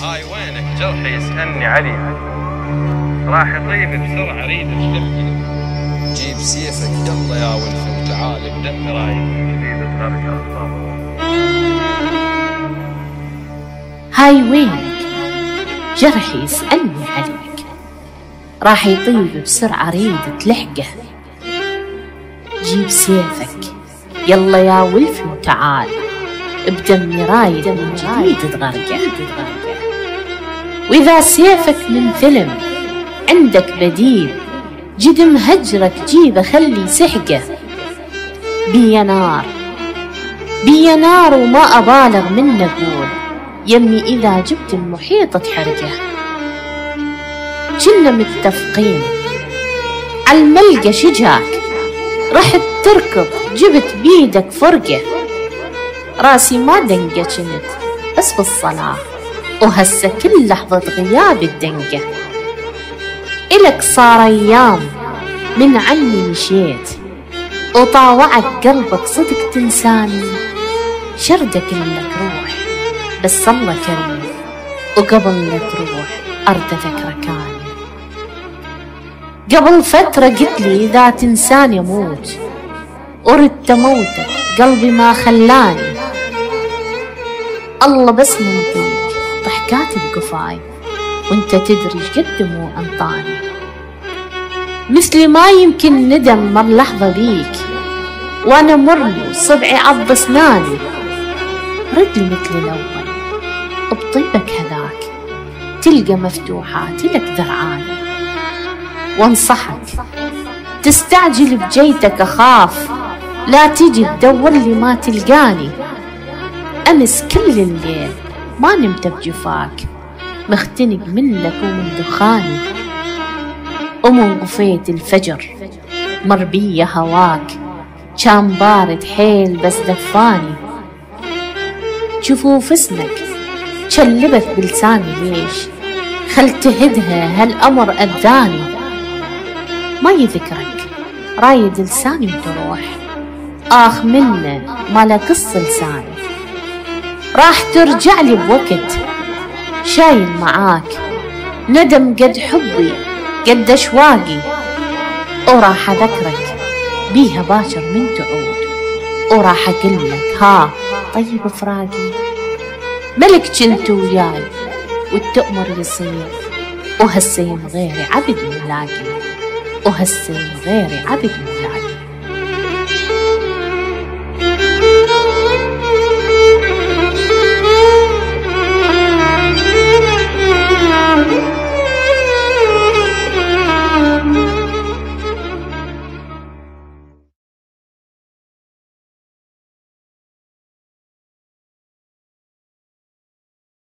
هاي وينك؟ جرحي يسألني علي، راح يطيب بسرعة اريد اشتري. جيب سيفك يلا يا ولف وتعال بدمر هاي جديد تغرق. هاي وينك؟ جرحي يسألني عليك، راح يطيب بسرعة اريد تلحقه. جيب سيفك يلا يا ولف وتعال بدم رايد من جديد تغرقه. وإذا سيفك من فيلم عندك بديل، جد مهجرك جيبه خلي سحقه. بيا نار وما أبالغ من أقول يمي إذا جبت المحيط تحرقه. كنا متفقين عالملقى شجاك، رحت تركض جبت بيدك فرقه. راسي ما دنقة كنت بس بالصلاة، وهسه كل لحظة غياب الدنقة. إلك صار أيام من عني مشيت، وطاوعك قلبك صدق تنساني. شردك لك روح بس الله كريم، وقبل لا تروح أرد ذكركاني. قبل فترة قلت لي إذا تنساني أموت، وردت موتك قلبي ما خلاني. الله بس منطيك ضحكات بقفاي، وانت تدري شقد مو أنطاني. مثلي ما يمكن ندم مر لحظة بيك، وانا مرلي صبعي عض اسناني. ردلي مثل الأول بطيبك هذاك، تلقى مفتوحات لك ذرعاني. وانصحك تستعجل بجيتك، أخاف لا تجي تدور لي ما تلقاني. أمس كل الليل ما نمت بجفاك، مختنق منك ومن دخاني. ومن قفيت الفجر مر بي هواك، كان بارد حيل بس دفاني. جفوف اسمك شلبت بلساني ليش، خل تهدها هالأمر أذاني. ما يذكرك رايد لساني وتروح، آخ منه ما له قص لساني. راح ترجع لي بوقت شايل معاك ندم قد حبي قد أشواقي. وراح أذكرك بيها باكر من تعود، وراح أقلك ها طيب فراقي. ملك جنت وياي والتأمر يصير، وهالسيم غيري عبد وملاقي، وهالسيم غيري عبد وملاقي.